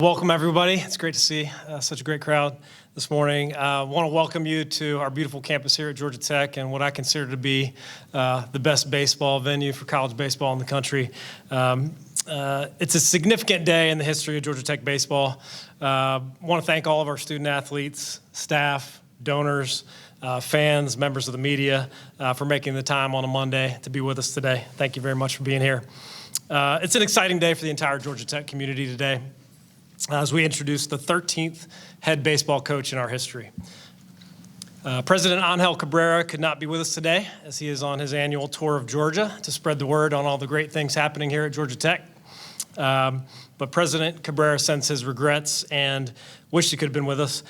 Welcome, everybody. It's great to see such a great crowd this morning. I want to welcome you to our beautiful campus here at Georgia Tech and what I consider to be the best baseball venue for college baseball in the country. It's a significant day in the history of Georgia Tech baseball. I want to thank all of our student athletes, staff, donors, fans, members of the media for making the time on a Monday to be with us today. Thank you very much for being here. It's an exciting day for the entire Georgia Tech community today, as we introduce the 13th head baseball coach in our history. President Angel Cabrera could not be with us today as he is on his annual tour of Georgia to spread the word on all the great things happening here at Georgia Tech. But President Cabrera sends his regrets and wished he could have been with us.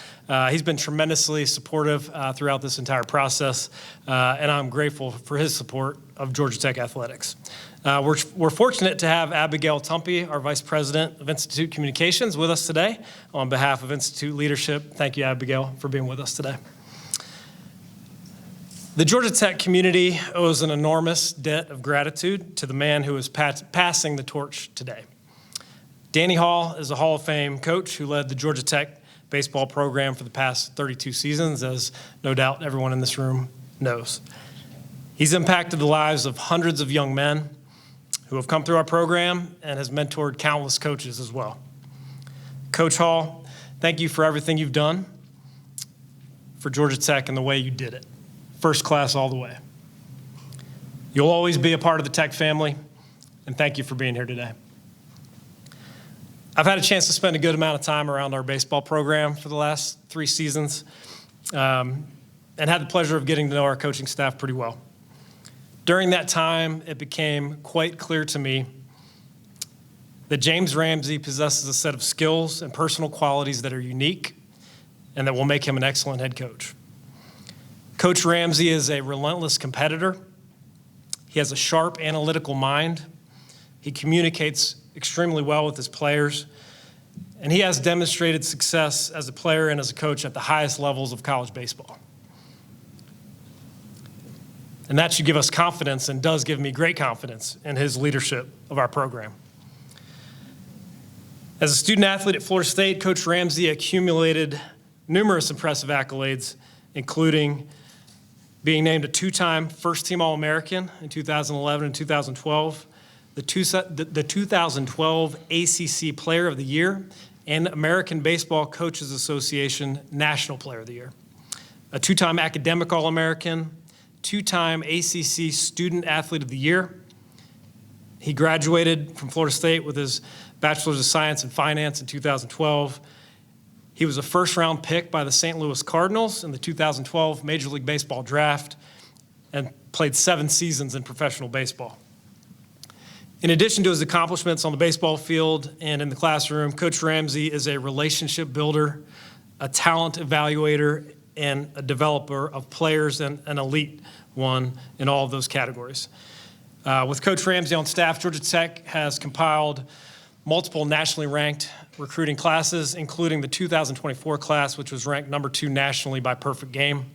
He's been tremendously supportive throughout this entire process, and I'm grateful for his support of Georgia Tech athletics. We're fortunate to have Abigail Tumpy, our Vice President of Institute Communications, with us today on behalf of Institute leadership. Thank you, Abigail, for being with us today. The Georgia Tech community owes an enormous debt of gratitude to the man who is passing the torch today. Danny Hall is a Hall of Fame coach who led the Georgia Tech baseball program for the past 32 seasons, as no doubt everyone in this room knows. He's impacted the lives of hundreds of young men who have come through our program and has mentored countless coaches as well. Coach Hall, thank you for everything you've done for Georgia Tech and the way you did it. First class all the way. You'll always be a part of the Tech family, and thank you for being here today. I've had a chance to spend a good amount of time around our baseball program for the last 3 seasons, and had the pleasure of getting to know our coaching staff pretty well. During that time, it became quite clear to me that James Ramsey possesses a set of skills and personal qualities that are unique and that will make him an excellent head coach. Coach Ramsey is a relentless competitor. He has a sharp analytical mind. He communicates extremely well with his players, and he has demonstrated success as a player and as a coach at the highest levels of college baseball. And that should give us confidence, and does give me great confidence in his leadership of our program. As a student athlete at Florida State, Coach Ramsey accumulated numerous impressive accolades, including being named a 2-time first-team All-American in 2011 and 2012, the 2012 ACC Player of the Year, and American Baseball Coaches Association National Player of the Year, a 2-time Academic All-American, 2-time ACC Student Athlete of the Year. He graduated from Florida State with his Bachelor's of Science in Finance in 2012. He was a first-round pick by the St. Louis Cardinals in the 2012 Major League Baseball draft and played 7 seasons in professional baseball. In addition to his accomplishments on the baseball field and in the classroom, Coach Ramsey is a relationship builder, a talent evaluator, and a developer of players, and an elite one in all of those categories. With Coach Ramsey on staff, Georgia Tech has compiled multiple nationally ranked recruiting classes, including the 2024 class, which was ranked number 2 nationally by Perfect Game.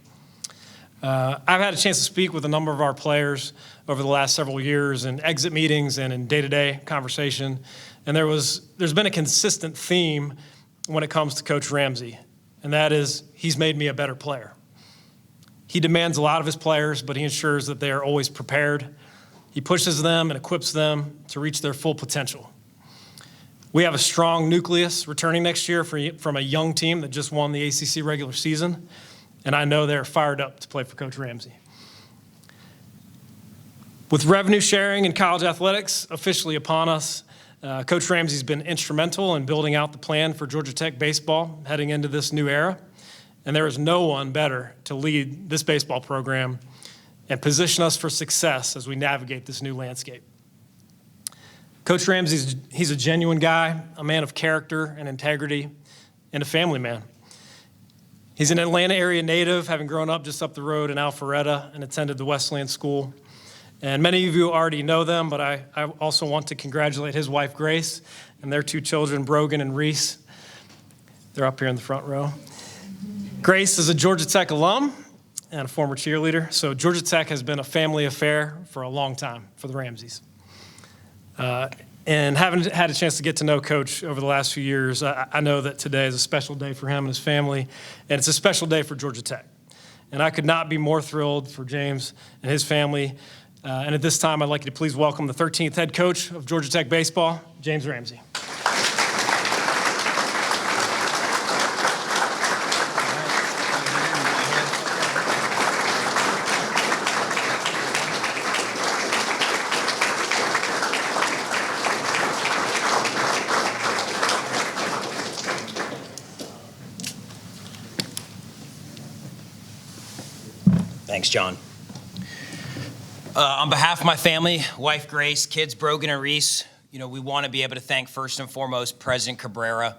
I've had a chance to speak with a number of our players over the last several years in exit meetings and in day-to-day conversation, and there's been a consistent theme when it comes to Coach Ramsey, and that is he's made me a better player. He demands a lot of his players, but he ensures that they are always prepared. He pushes them and equips them to reach their full potential. We have a strong nucleus returning next year from a young team that just won the ACC regular season, and I know they're fired up to play for Coach Ramsey. With revenue sharing in college athletics officially upon us, Coach Ramsey's been instrumental in building out the plan for Georgia Tech baseball heading into this new era, and there is no one better to lead this baseball program and position us for success as we navigate this new landscape. Coach Ramsey, he's a genuine guy, a man of character and integrity, and a family man. He's an Atlanta area native, having grown up just up the road in Alpharetta and attended the Wesleyan School. And many of you already know them, but I also want to congratulate his wife, Grace, and their 2 children, Brogan and Reese. They're up here in the front row. Grace is a Georgia Tech alum and a former cheerleader, so Georgia Tech has been a family affair for a long time for the Ramseys. And having had a chance to get to know Coach over the last few years, I know that today is a special day for him and his family, and it's a special day for Georgia Tech. And I could not be more thrilled for James and his family. And at this time, I'd like you to please welcome the 13th head coach of Georgia Tech baseball, James Ramsey. Thanks, John. On behalf of my family, wife Grace, kids Brogan and Reese, we want to be able to thank first and foremost President Cabrera,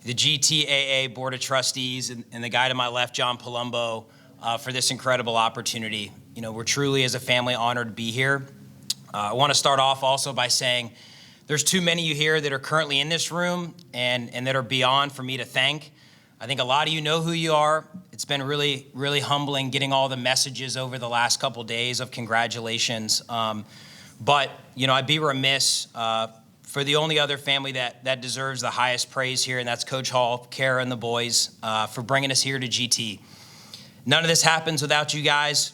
the GTAA Board of Trustees, and the guy to my left, John Palumbo, for this incredible opportunity. We're truly, as a family, honored to be here. I want to start off also by saying there's too many of you here that are currently in this room and that are beyond for me to thank. I think a lot of you know who you are. It's been really, really humbling getting all the messages over the last couple days of congratulations. But I'd be remiss for the only other family that deserves the highest praise here, and that's Coach Hall, Kara, and the boys for bringing us here to GT. None of this happens without you guys,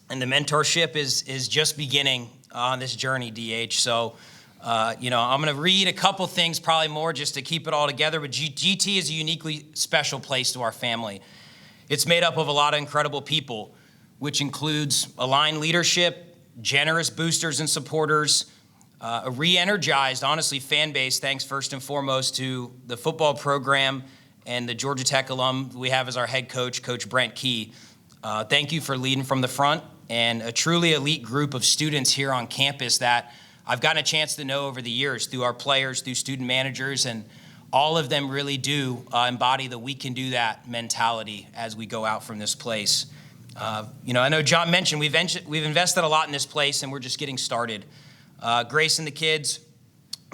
and the mentorship is just beginning on this journey, DH. So, I'm going to read a couple things, probably more, just to keep it all together. But GT is a uniquely special place to our family. It's made up of a lot of incredible people, which includes aligned leadership, generous boosters and supporters, a re-energized, honestly, fan base, thanks first and foremost to the football program and the Georgia Tech alum we have as our head coach, Coach Brent Key. Thank you for leading from the front, and a truly elite group of students here on campus that I've gotten a chance to know over the years through our players, through student managers, and all of them really do embody the we can do that mentality as we go out from this place. I know John mentioned we've invested a lot in this place, and we're just getting started. Grace and the kids,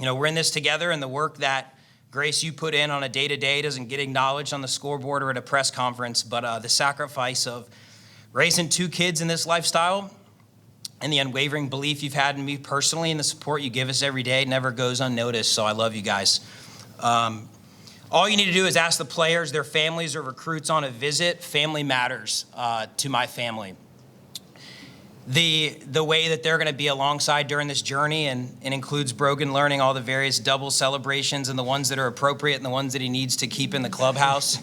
we're in this together, and the work that, Grace, you put in on a day-to-day doesn't get acknowledged on the scoreboard or at a press conference, but the sacrifice of raising 2 kids in this lifestyle and the unwavering belief you've had in me personally and the support you give us every day never goes unnoticed, so I love you guys. All you need to do is ask the players, their families, or recruits on a visit. Family matters to my family. The way that they're going to be alongside during this journey and includes Brogan learning all the various double celebrations and the ones that are appropriate and the ones that he needs to keep in the clubhouse.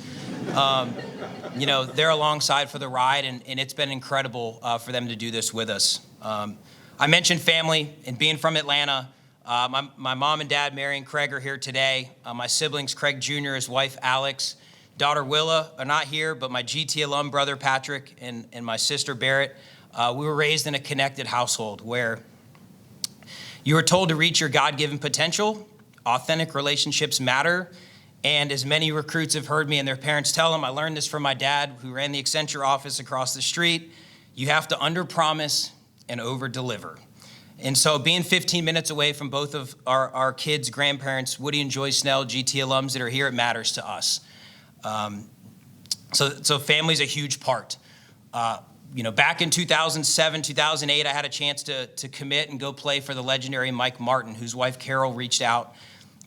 They're alongside for the ride, and it's been incredible for them to do this with us. I mentioned family and being from Atlanta. My mom and dad, Mary and Craig, are here today. My siblings, Craig Jr., his wife, Alex, daughter, Willa, are not here, but my GT alum brother, Patrick, and my sister, Barrett. We were raised in a connected household where you were told to reach your God-given potential. Authentic relationships matter. And as many recruits have heard me and their parents tell them, I learned this from my dad, who ran the Accenture office across the street. You have to under-promise and over-deliver. And so being 15 minutes away from both of our kids' grandparents, Woody and Joy Snell, GT alums that are here, it matters to us. So family's a huge part. Back in 2007, 2008, I had a chance to commit and go play for the legendary Mike Martin, whose wife Carol reached out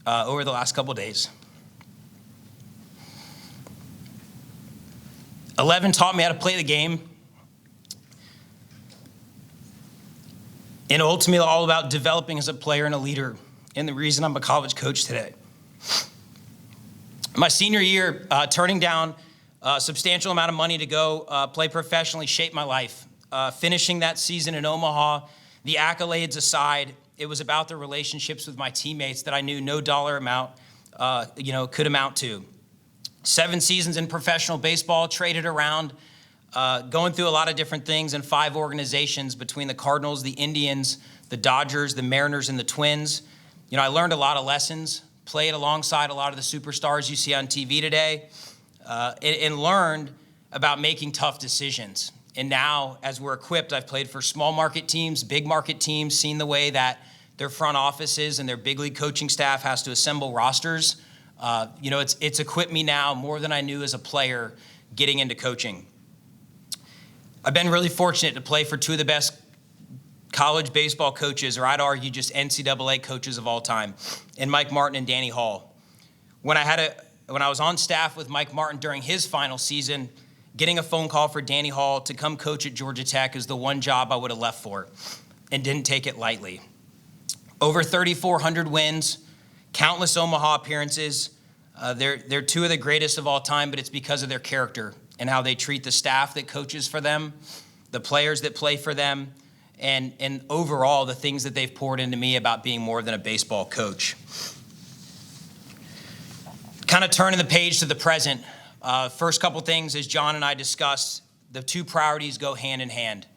over the last couple of days. 11 taught me how to play the game. And ultimately all about developing as a player and a leader, and the reason I'm a college coach today. My senior year, turning down a substantial amount of money to go play professionally shaped my life. Finishing that season in Omaha, the accolades aside, it was about the relationships with my teammates that I knew no dollar amount could amount to. 7 seasons in professional baseball, traded around, going through a lot of different things in 5 organizations between the Cardinals, the Indians, the Dodgers, the Mariners, and the Twins. I learned a lot of lessons, played alongside a lot of the superstars you see on TV today, and learned about making tough decisions. And now, as we're equipped, I've played for small market teams, big market teams, seen the way that their front offices and their big league coaching staff has to assemble rosters. It's equipped me now more than I knew as a player getting into coaching. I've been really fortunate to play for 2 of the best college baseball coaches, or I'd argue just NCAA coaches of all time, and Mike Martin and Danny Hall. When I was on staff with Mike Martin during his final season, getting a phone call for Danny Hall to come coach at Georgia Tech is the one job I would have left for, and didn't take it lightly. Over 3,400 wins, countless Omaha appearances. They're two of the greatest of all time, but it's because of their character and how they treat the staff that coaches for them, the players that play for them, and overall the things that they've poured into me about being more than a baseball coach. Kind of turning the page to the present. First couple things, as John and I discussed, the two priorities go hand in hand.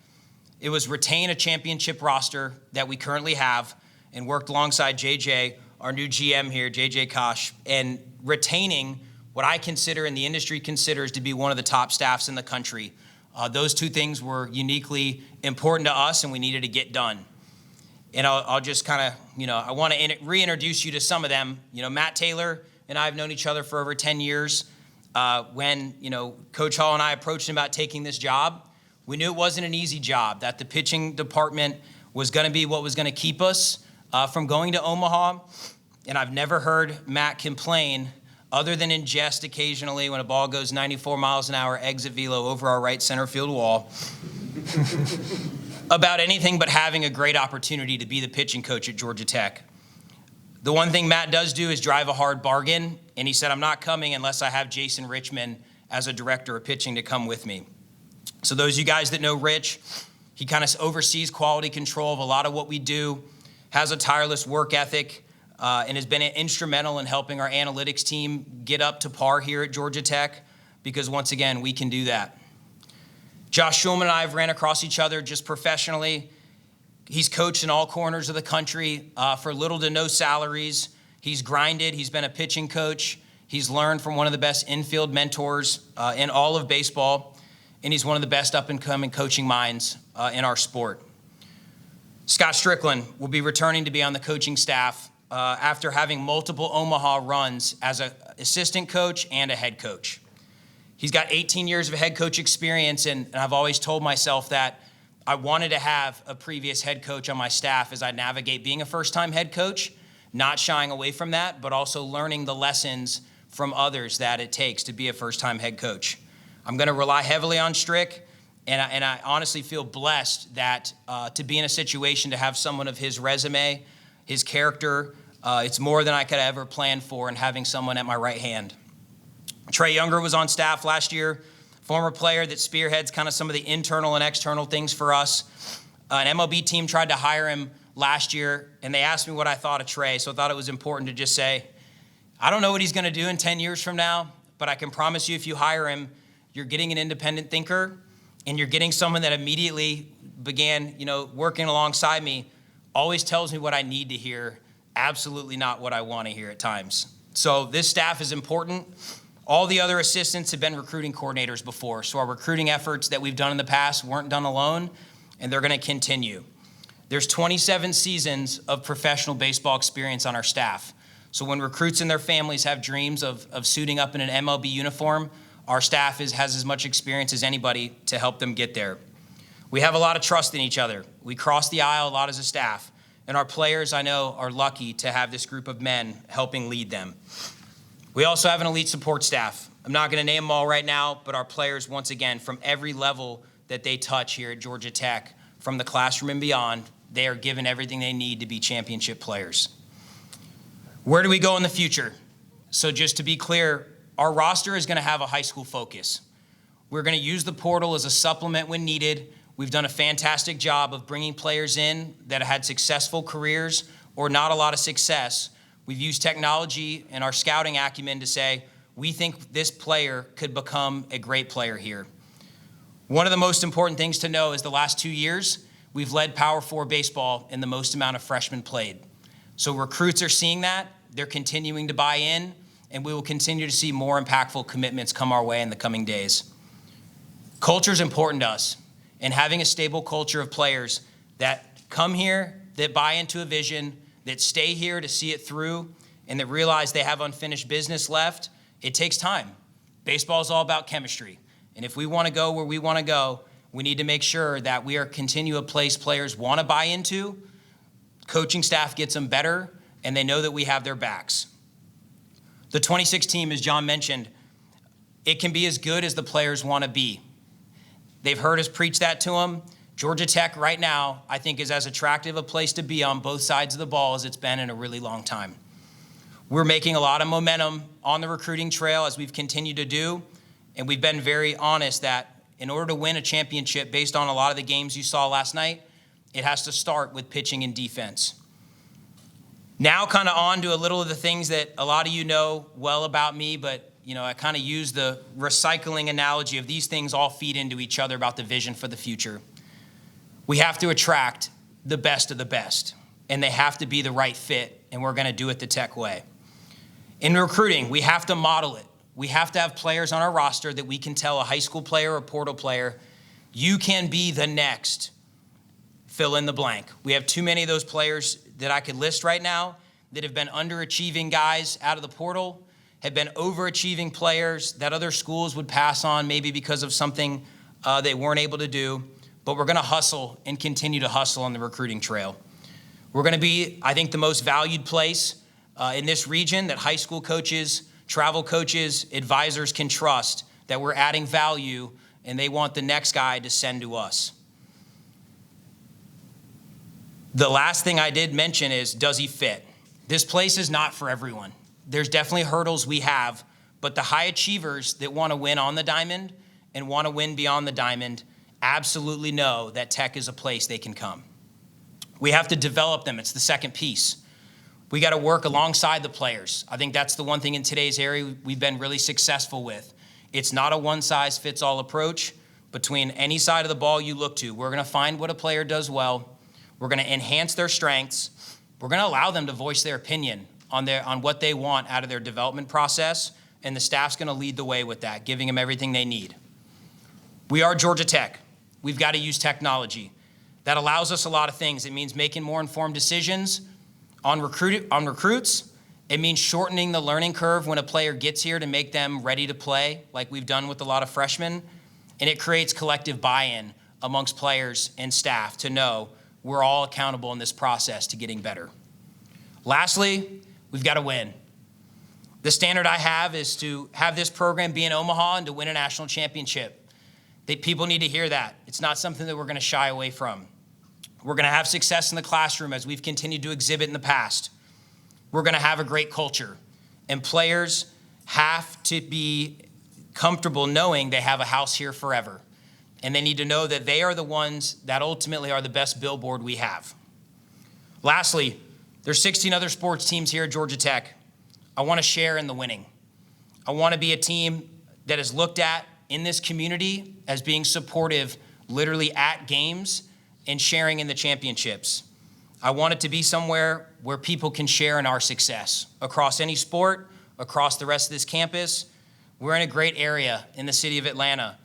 It was retain a championship roster that we currently have and worked alongside JJ, our new GM here, JJ Kosh, and retaining what I consider and the industry considers to be one of the top staffs in the country. Those two things were uniquely important to us, and we needed to get done. And I'll just kind of, I want to reintroduce you to some of them. Matt Taylor and I have known each other for over 10 years. When, Coach Hall and I approached him about taking this job, we knew it wasn't an easy job, that the pitching department was going to be what was going to keep us from going to Omaha. And I've never heard Matt complain, other than in jest occasionally when a ball goes 94 miles an hour exit velo over our right center field wall, about anything but having a great opportunity to be the pitching coach at Georgia Tech. The one thing Matt does do is drive a hard bargain, and he said, I'm not coming unless I have Jason Richmond as a director of pitching to come with me. So those of you guys that know Rich, he kind of oversees quality control of a lot of what we do, has a tireless work ethic, and has been instrumental in helping our analytics team get up to par here at Georgia Tech, because once again, we can do that. Josh Schulman and I have ran across each other just professionally. He's coached in all corners of the country for little to no salaries. He's grinded. He's been a pitching coach. He's learned from one of the best infield mentors in all of baseball, and he's one of the best up-and-coming coaching minds in our sport. Scott Strickland will be returning to be on the coaching staff after having multiple Omaha runs as an assistant coach and a head coach. He's got 18 years of head coach experience, and I've always told myself that I wanted to have a previous head coach on my staff as I navigate being a first-time head coach, not shying away from that, but also learning the lessons from others that it takes to be a first-time head coach. I'm going to rely heavily on Strick, and I honestly feel blessed that to be in a situation to have someone of his resume, his character, it's more than I could ever plan for, and having someone at my right hand. Trey Younger was on staff last year, former player that spearheads kind of some of the internal and external things for us. An MLB team tried to hire him last year, and they asked me what I thought of Trey, so I thought it was important to just say, I don't know what he's going to do in 10 years from now, but I can promise you if you hire him, you're getting an independent thinker, and you're getting someone that immediately began, working alongside me, always tells me what I need to hear, absolutely not what I want to hear at times. So this staff is important. All the other assistants have been recruiting coordinators before, so our recruiting efforts that we've done in the past weren't done alone, and they're going to continue. There's 27 seasons of professional baseball experience on our staff. So when recruits and their families have dreams of suiting up in an MLB uniform, our staff has as much experience as anybody to help them get there. We have a lot of trust in each other. We cross the aisle a lot as a staff, and our players, I know, are lucky to have this group of men helping lead them. We also have an elite support staff. I'm not going to name them all right now, but our players, once again, from every level that they touch here at Georgia Tech, from the classroom and beyond, they are given everything they need to be championship players. Where do we go in the future? So just to be clear, our roster is going to have a high school focus. We're going to use the portal as a supplement when needed. We've done a fantastic job of bringing players in that had successful careers or not a lot of success. We've used technology and our scouting acumen to say, we think this player could become a great player here. One of the most important things to know is the last 2 years, we've led Power 4 baseball in the most amount of freshmen played. So recruits are seeing that, they're continuing to buy in, and we will continue to see more impactful commitments come our way in the coming days. Culture is important to us, and having a stable culture of players that come here, that buy into a vision, that stay here to see it through, and that realize they have unfinished business left, it takes time. Baseball is all about chemistry, and if we want to go where we want to go, We need to make sure that we are continue a place players want to buy into, coaching staff gets them better, and they know that we have their backs. The 26 team, as John mentioned, it can be as good as the players want to be. They've heard us preach that to them. Georgia Tech right now, I think, is as attractive a place to be on both sides of the ball as it's been in a really long time. We're making a lot of momentum on the recruiting trail as we've continued to do, and we've been very honest that in order to win a championship based on a lot of the games you saw last night, it has to start with pitching and defense. Now kind of on to a little of the things that a lot of you know well about me, but I kind of use the recycling analogy of these things all feed into each other about the vision for the future. We have to attract the best of the best, and they have to be the right fit, and we're going to do it the Tech way. In recruiting, we have to model it. We have to have players on our roster that we can tell a high school player or a portal player, you can be the next fill in the blank. We have too many of those players that I could list right now that have been underachieving guys out of the portal, have been overachieving players that other schools would pass on maybe because of something they weren't able to do. But we're going to hustle and continue to hustle on the recruiting trail. We're going to be, I think, the most valued place in this region that high school coaches, travel coaches, advisors can trust that we're adding value and they want the next guy to send to us. The last thing I did mention is, does he fit? This place is not for everyone. There's definitely hurdles we have, but the high achievers that want to win on the diamond and want to win beyond the diamond absolutely know that Tech is a place they can come. We have to develop them. It's the second piece. We got to work alongside the players. I think that's the one thing in today's area we've been really successful with. It's not a one-size-fits-all approach. Between any side of the ball you look to, we're going to find what a player does well. We're going to enhance their strengths. We're going to allow them to voice their opinion on what they want out of their development process, and the staff's going to lead the way with that, giving them everything they need. We are Georgia Tech. We've got to use technology. That allows us a lot of things. It means making more informed decisions on recruits. It means shortening the learning curve when a player gets here to make them ready to play, like we've done with a lot of freshmen. And it creates collective buy-in amongst players and staff to know we're all accountable in this process to getting better. Lastly, we've got to win. The standard I have is to have this program be in Omaha and to win a national championship. People need to hear that. It's not something that we're going to shy away from. We're going to have success in the classroom as we've continued to exhibit in the past. We're going to have a great culture. And players have to be comfortable knowing they have a house here forever. And they need to know that they are the ones that ultimately are the best billboard we have. Lastly, there's 16 other sports teams here at Georgia Tech. I want to share in the winning. I want to be a team that is looked at in this community as being supportive literally at games and sharing in the championships. I want it to be somewhere where people can share in our success across any sport, across the rest of this campus. We're in a great area in the city of Atlanta.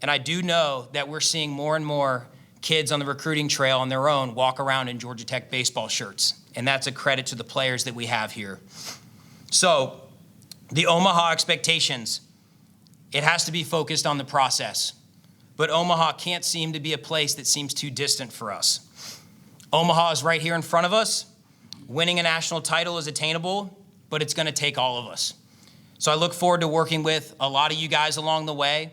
And I do know that we're seeing more and more kids on the recruiting trail on their own walk around in Georgia Tech baseball shirts. And that's a credit to the players that we have here. So the Omaha expectations, it has to be focused on the process. But Omaha can't seem to be a place that seems too distant for us. Omaha is right here in front of us. Winning a national title is attainable, but it's going to take all of us. So I look forward to working with a lot of you guys along the way.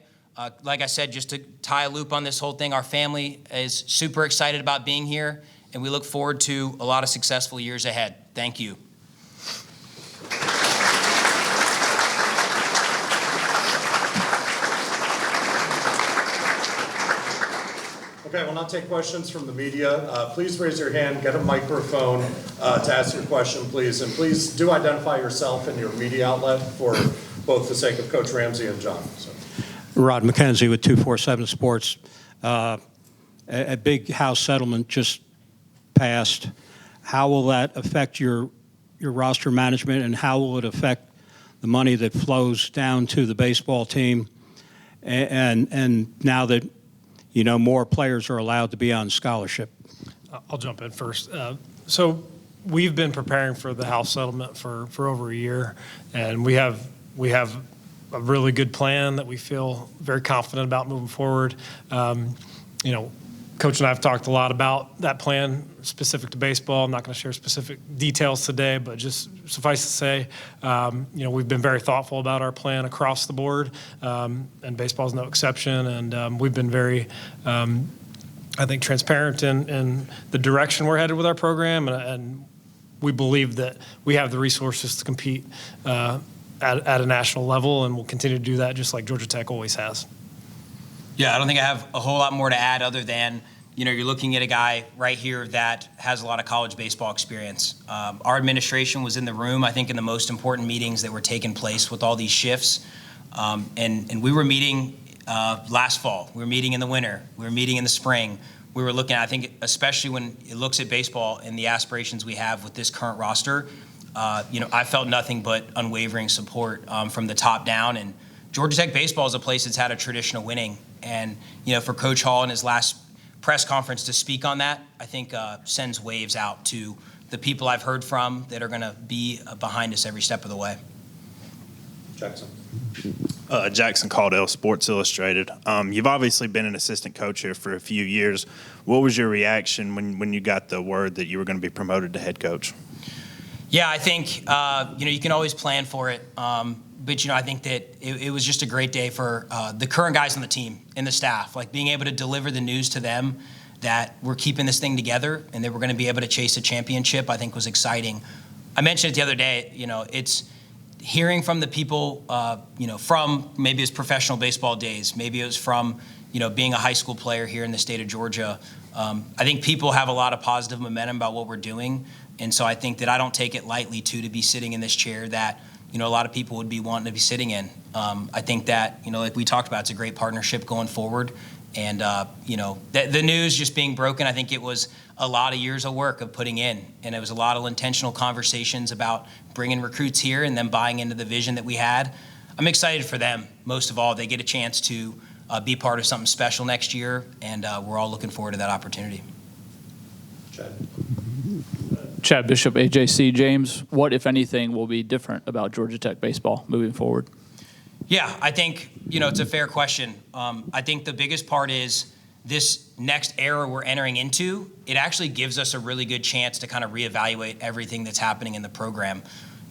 Like I said, just to tie a loop on this whole thing, our family is super excited about being here, and we look forward to a lot of successful years ahead. Thank you. Okay, we'll now take questions from the media. Please raise your hand, get a microphone to ask your question, please. And please do identify yourself and your media outlet for both the sake of Coach Ramsey and John. So. Rod McKenzie with 247 Sports. A big House settlement just passed. How will that affect your roster management, and how will it affect the money that flows down to the baseball team? And now that more players are allowed to be on scholarship. I'll jump in first. So we've been preparing for the House settlement for over a year, and we have a really good plan that we feel very confident about moving forward. Coach and I have talked a lot about that plan specific to baseball. I'm not going to share specific details today, but just suffice to say, we've been very thoughtful about our plan across the board, and baseball is no exception. And we've been very, I think, transparent in the direction we're headed with our program, and we believe that we have the resources to compete at a national level, and we'll continue to do that just like Georgia Tech always has. Yeah, I don't think I have a whole lot more to add other than, you're looking at a guy right here that has a lot of college baseball experience. Our administration was in the room, I think, in the most important meetings that were taking place with all these shifts. And we were meeting last fall. We were meeting in the winter. We were meeting in the spring. We were looking at, I think, especially when it looks at baseball and the aspirations we have with this current roster, I felt nothing but unwavering support from the top down. And Georgia Tech baseball is a place that's had a tradition of winning. And, for Coach Hall in his last press conference to speak on that, I think sends waves out to the people I've heard from that are going to be behind us every step of the way. Jackson. Jackson Caldwell, Sports Illustrated. You've obviously been an assistant coach here for a few years. What was your reaction when you got the word that you were going to be promoted to head coach? Yeah, I think, you can always plan for it. But, I think that it was just a great day for the current guys on the team and the staff, like being able to deliver the news to them that we're keeping this thing together and that we're going to be able to chase a championship, I think was exciting. I mentioned it the other day, it's hearing from the people, from maybe his professional baseball days, maybe it was from, being a high school player here in the state of Georgia. I think people have a lot of positive momentum about what we're doing. And so I think that I don't take it lightly, to be sitting in this chair that, a lot of people would be wanting to be sitting in. I think that, like we talked about, it's a great partnership going forward. And, the news just being broken, I think it was a lot of years of work of putting in. And it was a lot of intentional conversations about bringing recruits here and then buying into the vision that we had. I'm excited for them. Most of all, they get a chance to be part of something special next year. And we're all looking forward to that opportunity. Chad Bishop, AJC. James, what, if anything, will be different about Georgia Tech baseball moving forward? Yeah, I think, it's a fair question. I think the biggest part is this next era we're entering into, it actually gives us a really good chance to kind of reevaluate everything that's happening in the program.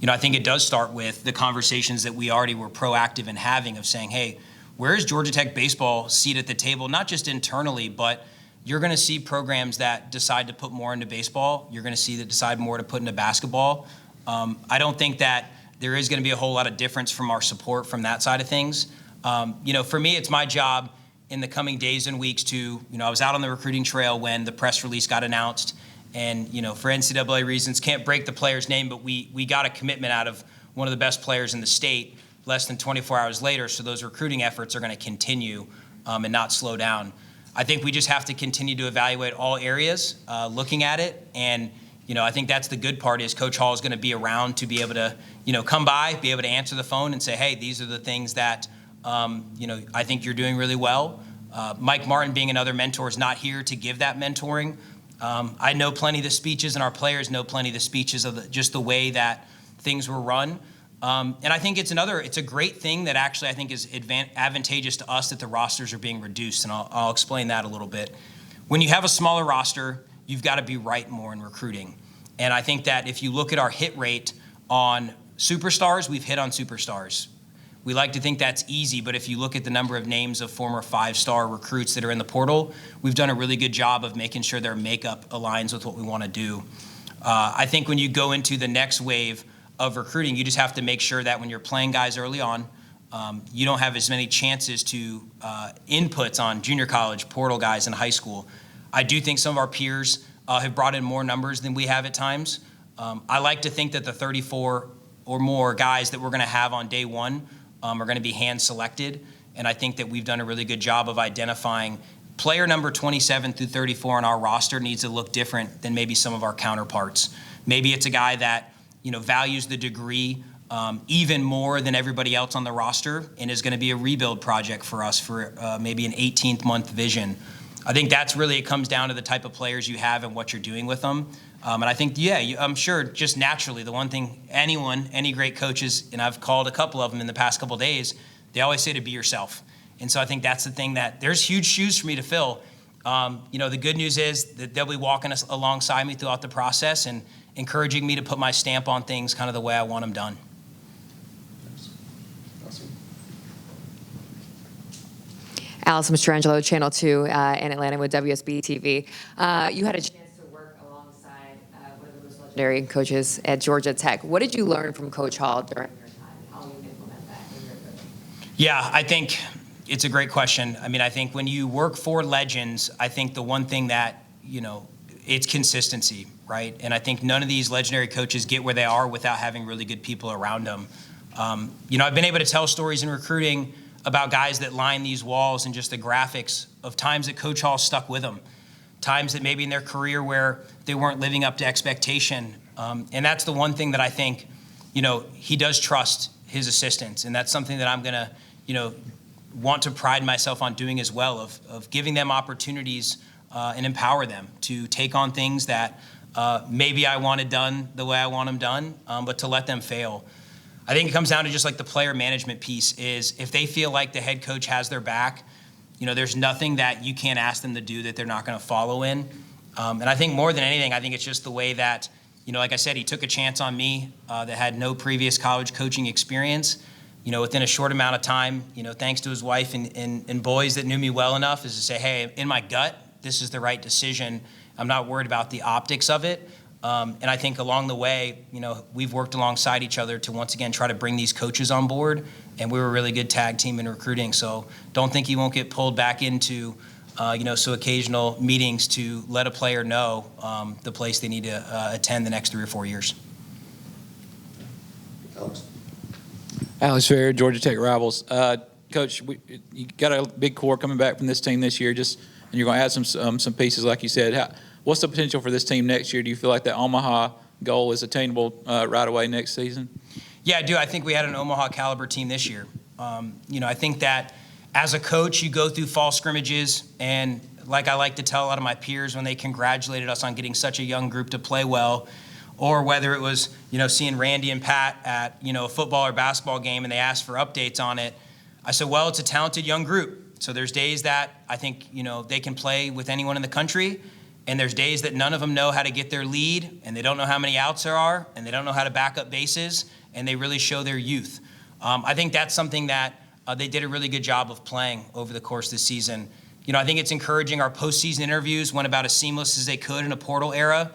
I think it does start with the conversations that we already were proactive in having of saying, hey, where is Georgia Tech baseball seat at the table, not just internally, but you're going to see programs that decide to put more into baseball. You're going to see that decide more to put into basketball. I don't think that there is going to be a whole lot of difference from our support from that side of things. For me, it's my job in the coming days and weeks to, I was out on the recruiting trail when the press release got announced. And, for NCAA reasons, can't break the player's name, but we got a commitment out of one of the best players in the state less than 24 hours later. So those recruiting efforts are going to continue and not slow down. I think we just have to continue to evaluate all areas, looking at it. And, I think that's the good part is Coach Hall is going to be around to be able to, come by, be able to answer the phone and say, hey, these are the things that, I think you're doing really well. Mike Martin being another mentor is not here to give that mentoring. I know plenty of the speeches and our players know plenty of the speeches of just the way that things were run. And I think it's a great thing that actually I think is advantageous to us that the rosters are being reduced, and I'll explain that a little bit. When you have a smaller roster, you've got to be right more in recruiting. And I think that if you look at our hit rate on superstars, we've hit on superstars. We like to think that's easy, but if you look at the number of names of former 5-star recruits that are in the portal, we've done a really good job of making sure their makeup aligns with what we want to do. I think when you go into the next wave of recruiting, you just have to make sure that when you're playing guys early on, you don't have as many chances to inputs on junior college, portal guys in high school. I do think some of our peers have brought in more numbers than we have at times. I like to think that the 34 or more guys that we're going to have on day one are going to be hand selected. And I think that we've done a really good job of identifying player number 27 through 34 on our roster needs to look different than maybe some of our counterparts. Maybe it's a guy that values the degree even more than everybody else on the roster and is going to be a rebuild project for us for maybe an 18th month vision. I think that's really, it comes down to the type of players you have and what you're doing with them. And I think, yeah, I'm sure just naturally, the one thing any great coaches, and I've called a couple of them in the past couple of days, they always say to be yourself. And so I think that's the thing that there's huge shoes for me to fill. The good news is that they'll be walking us alongside me throughout the process and encouraging me to put my stamp on things kind of the way I want them done. Awesome. Allison Mastrangelo, Channel 2 in Atlanta with WSB TV. You had a chance to work alongside one of the most legendary coaches at Georgia Tech. What did you learn from Coach Hall during your time? How will you implement that in your coaching? Yeah, I think it's a great question. I mean, I think when you work for legends, I think the one thing that, it's consistency, right? And I think none of these legendary coaches get where they are without having really good people around them. I've been able to tell stories in recruiting about guys that line these walls and just the graphics of times that Coach Hall stuck with them, times that maybe in their career where they weren't living up to expectation. And that's the one thing that I think, he does trust his assistants. And that's something that I'm going to, want to pride myself on doing as well, of giving them opportunities and empower them to take on things that maybe I want it done the way I want them done, but to let them fail. I think it comes down to just like the player management piece is if they feel like the head coach has their back, there's nothing that you can't ask them to do that they're not going to follow in. And I think more than anything, I think it's just the way that, like I said, he took a chance on me that had no previous college coaching experience. Within a short amount of time, thanks to his wife and boys that knew me well enough, is to say, hey, in my gut, this is the right decision. I'm not worried about the optics of it. And I think along the way, we've worked alongside each other to once again try to bring these coaches on board. And we were a really good tag team in recruiting. So don't think he won't get pulled back into, so occasional meetings to let a player know the place they need to attend the next 3 or 4 years. Alex. Fair, Georgia Tech rivals. Coach, you got a big core coming back from this team this year, and you're going to add some pieces, like you said. What's the potential for this team next year? Do you feel like that Omaha goal is attainable right away next season? Yeah, I do. I think we had an Omaha caliber team this year. I think that as a coach, you go through fall scrimmages, and like I like to tell a lot of my peers when they congratulated us on getting such a young group to play well, or whether it was, seeing Randy and Pat at, a football or basketball game and they asked for updates on it. I said, well, it's a talented young group. So there's days that I think, they can play with anyone in the country. And there's days that none of them know how to get their lead, and they don't know how many outs there are, and they don't know how to back up bases, and they really show their youth. I think that's something that they did a really good job of playing over the course of the season. I think it's encouraging. Our postseason interviews went about as seamless as they could in a portal era.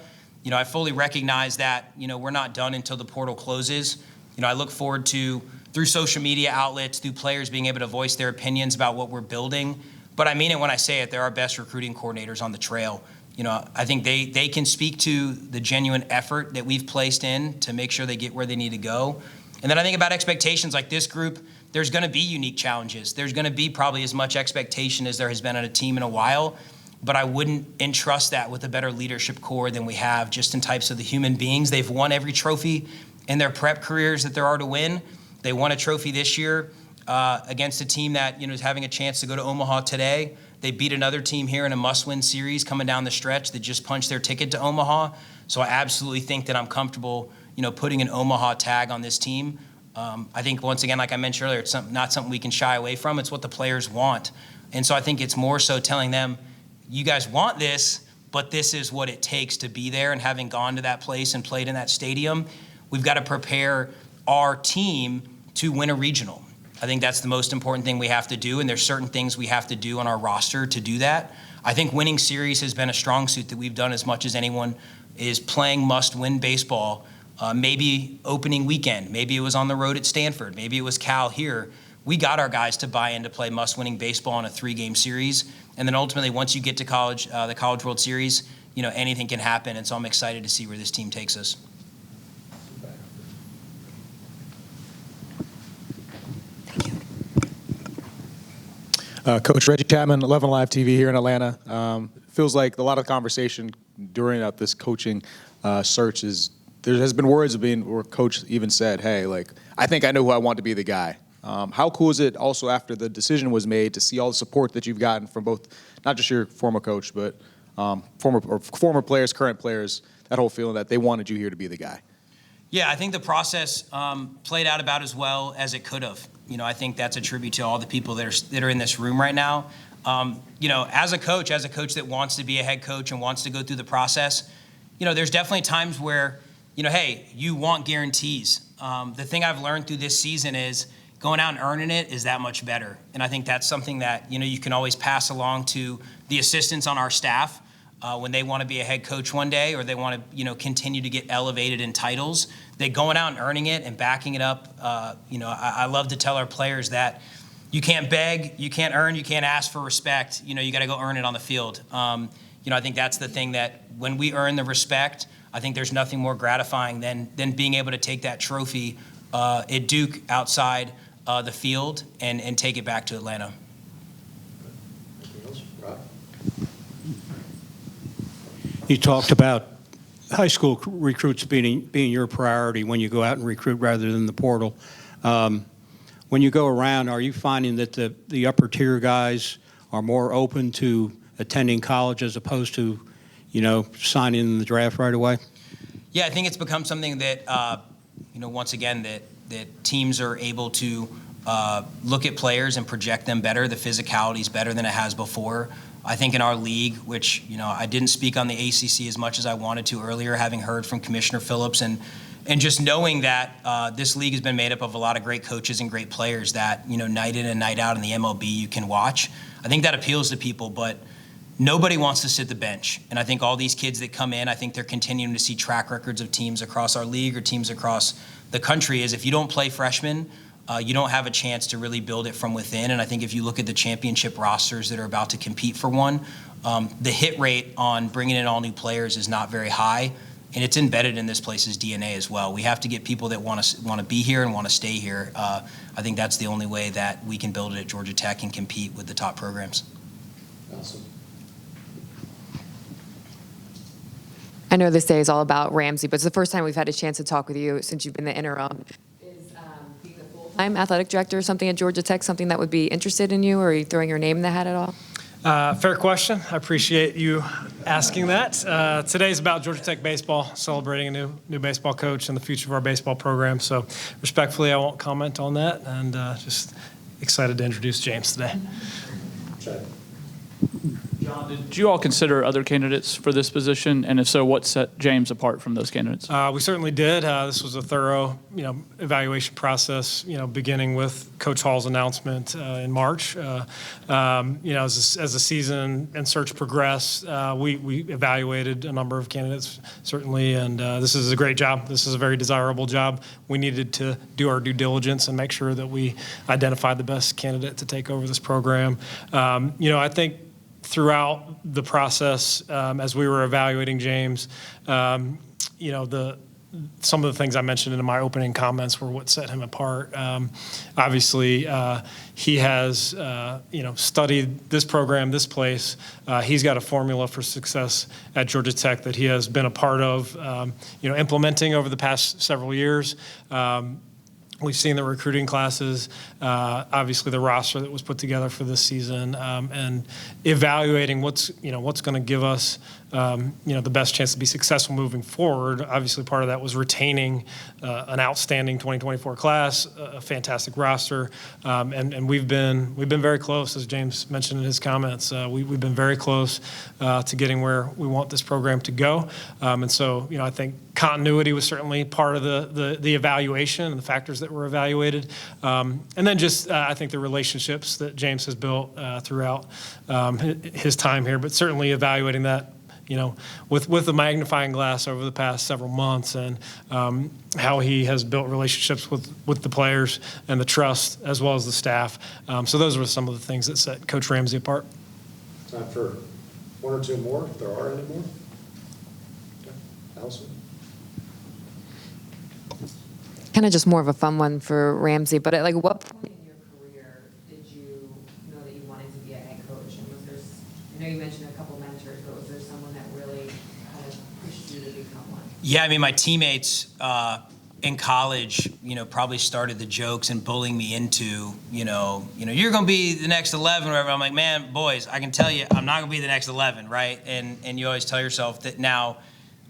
I fully recognize that, we're not done until the portal closes. I look forward to, through social media outlets, through players being able to voice their opinions about what we're building. But I mean it when I say it, they're our best recruiting coordinators on the trail. I think they can speak to the genuine effort that we've placed in to make sure they get where they need to go. And then I think about expectations like this group, there's going to be unique challenges. There's going to be probably as much expectation as there has been on a team in a while. But I wouldn't entrust that with a better leadership core than we have just in types of the human beings. They've won every trophy in their prep careers that there are to win. They won a trophy this year against a team that is having a chance to go to Omaha today. They beat another team here in a must-win series coming down the stretch that just punched their ticket to Omaha. So I absolutely think that I'm comfortable, putting an Omaha tag on this team. I think, once again, like I mentioned earlier, it's not something we can shy away from. It's what the players want. And so I think it's more so telling them, you guys want this, but this is what it takes to be there. And having gone to that place and played in that stadium, we've got to prepare our team to win a regional. I think that's the most important thing we have to do, and there's certain things we have to do on our roster to do that. I think winning series has been a strong suit that we've done as much as anyone is playing must-win baseball. Maybe opening weekend, maybe it was on the road at Stanford, maybe it was Cal here. We got our guys to buy in to play must-winning baseball in a 3-game series. And then ultimately, once you get to college, the College World Series, anything can happen. And so I'm excited to see where this team takes us. Coach Reggie Chapman, 11 Live TV here in Atlanta. Feels like a lot of conversation during this coaching search is there has been words where Coach even said, hey, I think I know who I want to be the guy. How cool is it also after the decision was made to see all the support that you've gotten from both, not just your former coach, but former players, current players, that whole feeling that they wanted you here to be the guy? Yeah, I think the process played out about as well as it could have. I think that's a tribute to all the people that are in this room right now. As a coach that wants to be a head coach and wants to go through the process, there's definitely times where, hey, you want guarantees. The thing I've learned through this season is going out and earning it is that much better. And I think that's something that, you can always pass along to the assistants on our staff when they want to be a head coach one day or they want to, continue to get elevated in titles. They going out and earning it and backing it up. I love to tell our players that you can't beg, you can't earn, you can't ask for respect. You got to go earn it on the field. I think that's the thing that when we earn the respect, I think there's nothing more gratifying than being able to take that trophy at Duke outside the field and take it back to Atlanta. Anything else? Rob? You talked about high school recruits being your priority when you go out and recruit rather than the portal. When you go around, are you finding that the upper tier guys are more open to attending college as opposed to, signing in the draft right away? Yeah, I think it's become something that, once again, that teams are able to look at players and project them better. The physicality is better than it has before. I think in our league, which, I didn't speak on the ACC as much as I wanted to earlier, having heard from Commissioner Phillips and just knowing that this league has been made up of a lot of great coaches and great players that, night in and night out in the MLB you can watch. I think that appeals to people, but nobody wants to sit the bench. And I think all these kids that come in, I think they're continuing to see track records of teams across our league or teams across the country is if you don't play freshmen, you don't have a chance to really build it from within. And I think if you look at the championship rosters that are about to compete for one, the hit rate on bringing in all new players is not very high. And it's embedded in this place's DNA as well. We have to get people that want to be here and want to stay here. I think that's the only way that we can build it at Georgia Tech and compete with the top programs. Awesome. I know this day is all about Ramsey, but it's the first time we've had a chance to talk with you since you've been the interim. Is being the full-time athletic director something at Georgia Tech, something that would be interested in you, or are you throwing your name in the hat at all? Fair question. I appreciate you asking that. Today's about Georgia Tech baseball, celebrating a new baseball coach and the future of our baseball program. So respectfully, I won't comment on that, and just excited to introduce James today. Chad? John, did you all consider other candidates for this position? And if so, what set James apart from those candidates? We certainly did. This was a thorough, evaluation process, beginning with Coach Hall's announcement in March. As the season and search progressed, we evaluated a number of candidates, certainly, and this is a great job. This is a very desirable job. We needed to do our due diligence and make sure that we identified the best candidate to take over this program. I think throughout the process, as we were evaluating James, some of the things I mentioned in my opening comments were what set him apart. Obviously, he has, studied this program, this place. He's got a formula for success at Georgia Tech that he has been a part of, implementing over the past several years. We've seen the recruiting classes, obviously the roster that was put together for this season, and evaluating what's going to give us, the best chance to be successful moving forward. Obviously, part of that was retaining an outstanding 2024 class, a fantastic roster, and we've been very close, as James mentioned in his comments. We've been very close to getting where we want this program to go, and so I think continuity was certainly part of the evaluation and the factors that were evaluated, and then just I think the relationships that James has built throughout his time here, but certainly evaluating that with the magnifying glass over the past several months, and how he has built relationships with the players and the trust as well as the staff. So those were some of the things that set Coach Ramsey apart. Time for one or two more, if there are any more. Okay. Allison? Kind of just more of a fun one for Ramsey, but at what point in your career did you know that you wanted to be a head coach? And was there, I know you mentioned a couple mentors, but was there someone that really kind of pushed you to become one? Yeah, my teammates in college, probably started the jokes and bullying me into, you're going to be the next 11 or whatever. I'm like, man, boys, I can tell you I'm not going to be the next 11, right? And you always tell yourself that now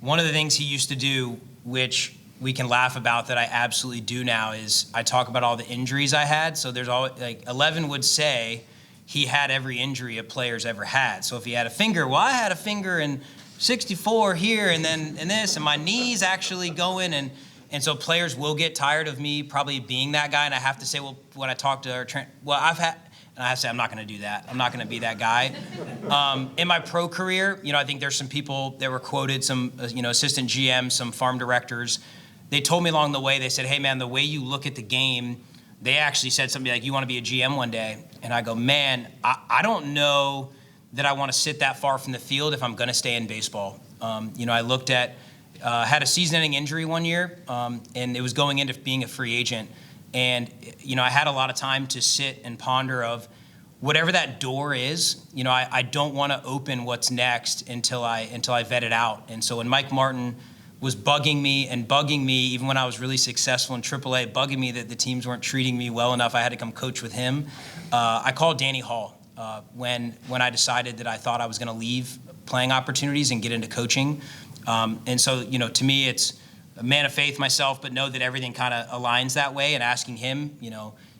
one of the things he used to do, which we can laugh about that I absolutely do now, is I talk about all the injuries I had. So there's always, like, 11 would say he had every injury a player's ever had. So if he had a finger, well, I had a finger in 64 here and then and this, and my knee's actually going. And so players will get tired of me probably being that guy. And I have to say, well, when I talk to our well, I've had, and I have to say, I'm not going to do that. I'm not going to be that guy. In my pro career, I think there's some people that were quoted, some, assistant GMs, some farm directors. They told me along the way, they said, hey, man, the way you look at the game, they actually said something like, you want to be a GM one day? And I go, man, I don't know that I want to sit that far from the field if I'm going to stay in baseball. I looked at, had a season-ending injury one year, and it was going into being a free agent. And, I had a lot of time to sit and ponder of whatever that door is, I don't want to open what's next until I vet it out. And so when Mike Martin was bugging me, even when I was really successful in AAA, bugging me that the teams weren't treating me well enough, I had to come coach with him. I called Danny Hall when I decided that I thought I was going to leave playing opportunities and get into coaching. And so, to me, it's a man of faith myself, but know that everything kind of aligns that way. And asking him,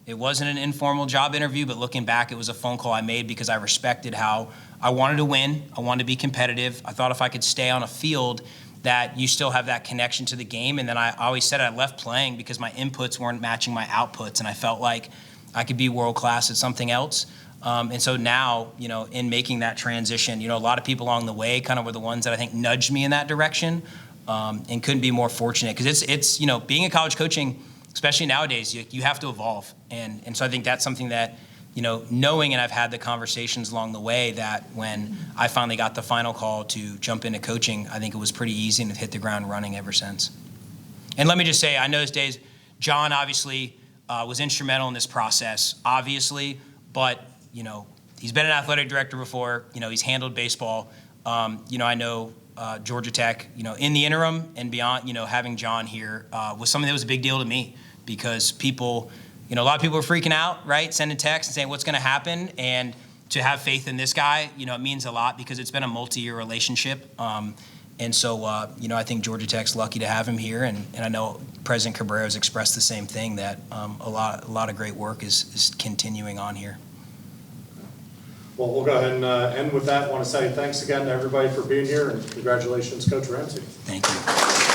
it wasn't an informal job interview, but looking back, it was a phone call I made because I respected how I wanted to win. I wanted to be competitive. I thought if I could stay on a field that you still have that connection to the game. And then I always said I left playing because my inputs weren't matching my outputs. And I felt like I could be world-class at something else. And so now, in making that transition, a lot of people along the way kind of were the ones that I think nudged me in that direction. And couldn't be more fortunate because it's being in college coaching, especially nowadays, you have to evolve. And so I think that's something that, knowing, and I've had the conversations along the way, that when I finally got the final call to jump into coaching, I think it was pretty easy and have hit the ground running ever since. And let me just say, I know those days, John obviously was instrumental in this process, obviously, but, he's been an athletic director before, he's handled baseball. I know Georgia Tech, in the interim and beyond, having John here was something that was a big deal to me because people, a lot of people were freaking out, right? Sending texts and saying what's going to happen. And to have faith in this guy, it means a lot because it's been a multi-year relationship. And so, I think Georgia Tech's lucky to have him here. And I know President Cabrera has expressed the same thing, that a lot of great work is continuing on here. Well, we'll go ahead and end with that. I want to say thanks again to everybody for being here, and congratulations, Coach Ramsey. Thank you.